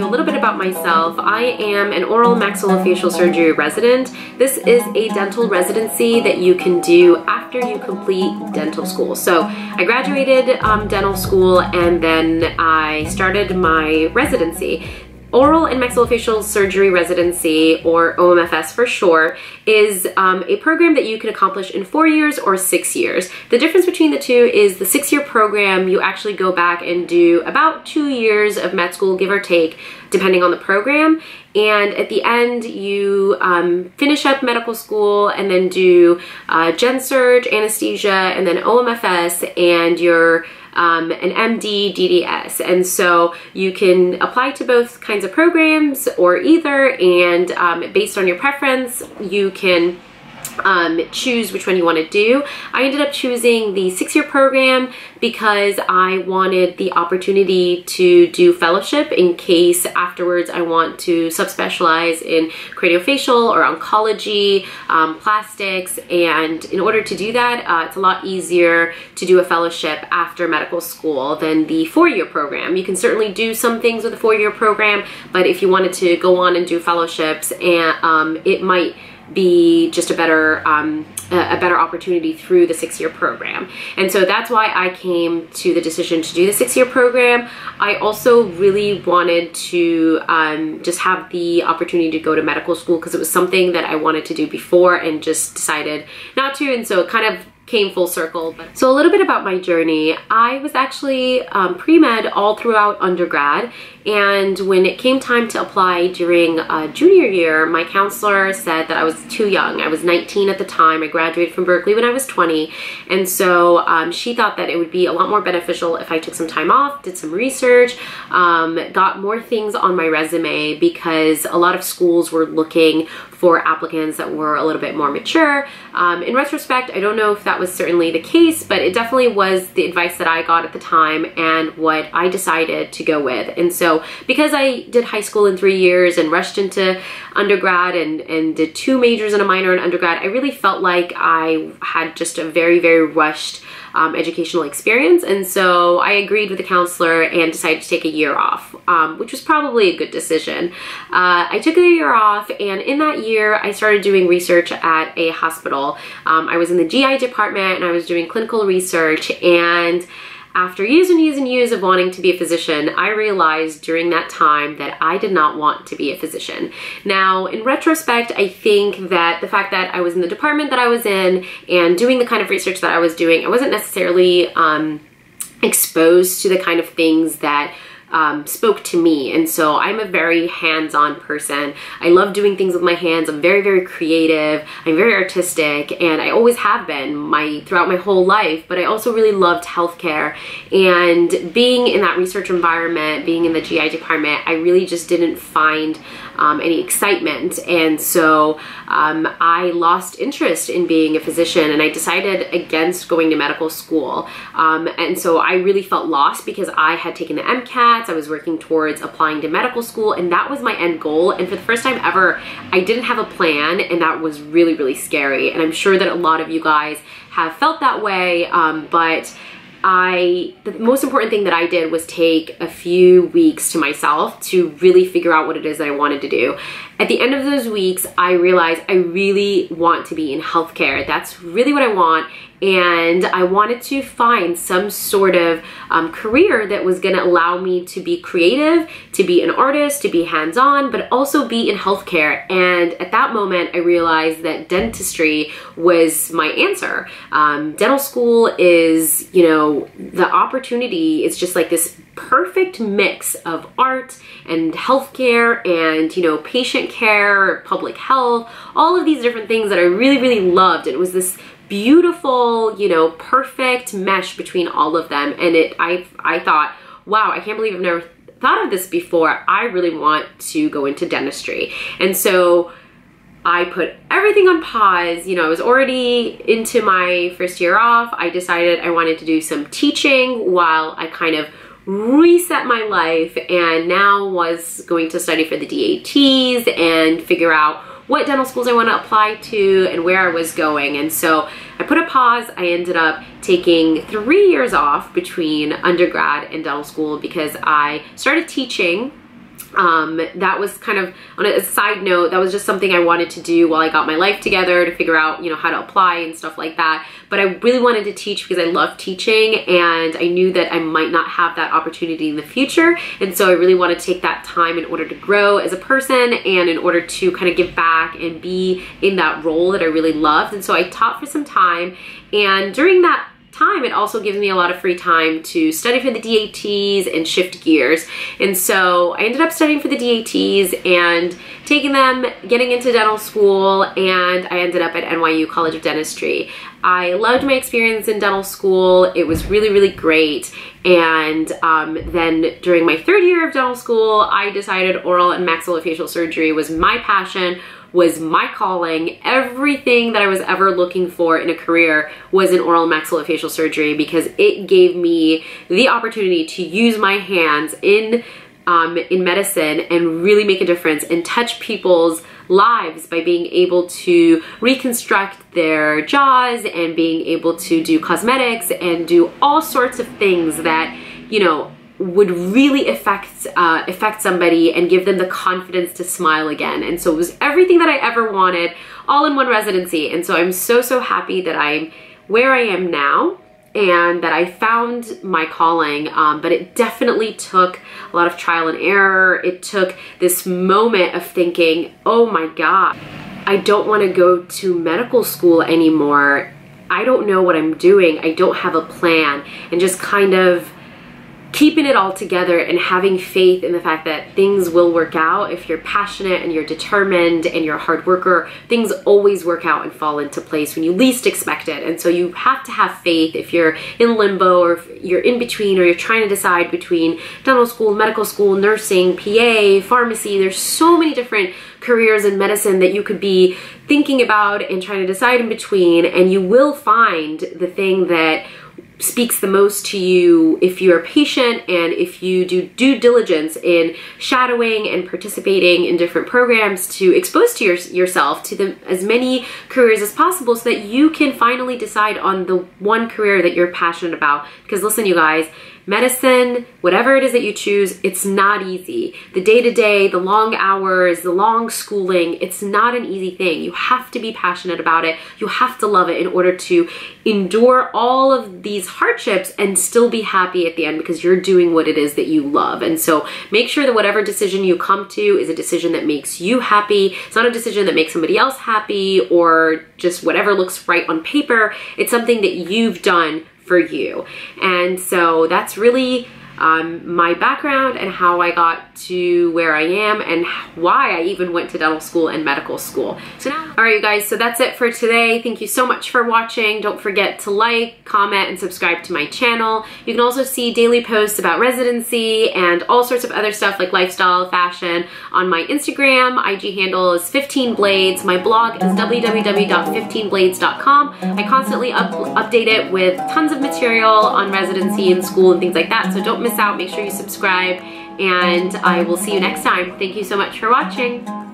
little bit about myself. I am an oral maxillofacial surgery resident. This is a dental residency that you can do after you complete dental school. So I graduated dental school and then I started my residency. Oral and Maxillofacial Surgery Residency, or OMFS for short, is a program that you can accomplish in 4 years or 6 years. The difference between the two is the 6-year program, you actually go back and do about 2 years of med school, give or take, depending on the program. And at the end, you finish up medical school and then do gen surg, anesthesia, and then OMFS, and you're an MD, DDS. And so you can apply to both kinds of programs or either, and based on your preference, you can choose which one you want to do. I ended up choosing the 6-year program because I wanted the opportunity to do fellowship in case afterwards I want to subspecialize in craniofacial or oncology, plastics, and in order to do that, it's a lot easier to do a fellowship after medical school than the 4-year program. You can certainly do some things with the 4-year program, but if you wanted to go on and do fellowships, and it might be just a better opportunity through the 6-year program. And so that's why I came to the decision to do the 6-year program. I also really wanted to just have the opportunity to go to medical school because it was something that I wanted to do before and just decided not to, and so it kind of came full circle. So a little bit about my journey. I was actually pre-med all throughout undergrad, and when it came time to apply during junior year, my counselor said that I was too young. I was 19 at the time. I graduated from Berkeley when I was 20, and so she thought that it would be a lot more beneficial if I took some time off, did some research, got more things on my resume, because a lot of schools were looking for applicants that were a little bit more mature. In retrospect, I don't know if that was certainly the case, but it definitely was the advice that I got at the time and what I decided to go with. And so because I did high school in 3 years and rushed into undergrad and did 2 majors and a minor in undergrad, I really felt like I had just a very, very rushed educational experience. And so I agreed with the counselor and decided to take a year off, which was probably a good decision. I took a year off, and in that year I started doing research at a hospital. I was in the GI department and I was doing clinical research, and after years and years and years of wanting to be a physician, I realized during that time that I did not want to be a physician. Now, in retrospect, I think that the fact that I was in the department that I was in and doing the kind of research that I was doing, I wasn't necessarily exposed to the kind of things that spoke to me. And so I'm a very hands-on person. I love doing things with my hands. I'm very, very creative. I'm very artistic, and I always have been throughout my whole life, but I also really loved healthcare. And being in that research environment, being in the GI department, I really just didn't find any excitement. And so I lost interest in being a physician, and I decided against going to medical school. And so I really felt lost because I had taken the MCAT. I was working towards applying to medical school, and that was my end goal. And for the first time ever, I didn't have a plan, and that was really, really scary. And I'm sure that a lot of you guys have felt that way, but the most important thing that I did was take a few weeks to myself to really figure out what it is that I wanted to do. At the end of those weeks, I realized I really want to be in healthcare. That's really what I want. And I wanted to find some sort of career that was gonna allow me to be creative, to be an artist, to be hands-on, but also be in healthcare. And at that moment, I realized that dentistry was my answer. Dental school is, you know, the opportunity is just like this perfect mix of art and healthcare and, you know, patient care, public health, all of these different things that I really, really loved. And it was this beautiful, you know, perfect mesh between all of them. And I thought, wow, I can't believe I've never thought of this before. I really want to go into dentistry. And so I put everything on pause. You know, I was already into my first year off. I decided I wanted to do some teaching while I kind of reset my life, and now was going to study for the DATs and figure out what dental schools I want to apply to and where I was going. And so I put a pause. I ended up taking 3 years off between undergrad and dental school because I started teaching that was kind of, on a side note, that was just something I wanted to do while I got my life together to figure out, you know, how to apply and stuff like that. But I really wanted to teach because I love teaching, and I knew that I might not have that opportunity in the future. And so I really wanted to take that time in order to grow as a person and in order to kind of give back and be in that role that I really loved. And so I taught for some time, and during that time, it also gives me a lot of free time to study for the DATs and shift gears. And so I ended up studying for the DATs and taking them, getting into dental school, and I ended up at NYU College of Dentistry. I loved my experience in dental school. It was really, really great. And then during my third year of dental school, I decided oral and maxillofacial surgery was my passion, was my calling. Everything that I was ever looking for in a career was in oral maxillofacial surgery, because it gave me the opportunity to use my hands in medicine and really make a difference and touch people's lives by being able to reconstruct their jaws and being able to do cosmetics and do all sorts of things that, you know, would really affect somebody and give them the confidence to smile again. And so it was everything that I ever wanted, all in one residency. And so I'm so, so happy that I'm where I am now and that I found my calling. But it definitely took a lot of trial and error. It took this moment of thinking, oh my God, I don't want to go to medical school anymore. I don't know what I'm doing. I don't have a plan. And just kind of keeping it all together and having faith in the fact that things will work out. If you're passionate and you're determined and you're a hard worker, things always work out and fall into place when you least expect it. And so you have to have faith if you're in limbo, or if you're in between, or you're trying to decide between dental school, medical school, nursing, PA, pharmacy. There's so many different careers in medicine that you could be thinking about and trying to decide in between, and you will find the thing that speaks the most to you if you're patient and if you do due diligence in shadowing and participating in different programs to expose to yourself to as many careers as possible, so that you can finally decide on the one career that you're passionate about. Because listen, you guys, medicine, whatever it is that you choose, it's not easy. The day-to-day, the long hours, the long schooling, it's not an easy thing. You have to be passionate about it. You have to love it in order to endure all of these hardships and still be happy at the end, because you're doing what it is that you love. And so make sure that whatever decision you come to is a decision that makes you happy. It's not a decision that makes somebody else happy or just whatever looks right on paper. It's something that you've done for you. And so that's really my background and how I got to where I am and why I even went to dental school and medical school. So now, all right, you guys, so that's it for today. Thank you so much for watching. Don't forget to like, comment, and subscribe to my channel. You can also see daily posts about residency and all sorts of other stuff like lifestyle, fashion on my Instagram. IG handle is 15blades. My blog is www.15blades.com. I constantly update it with tons of material on residency and school and things like that. So don't miss out. Make sure you subscribe, and I will see you next time. Thank you so much for watching.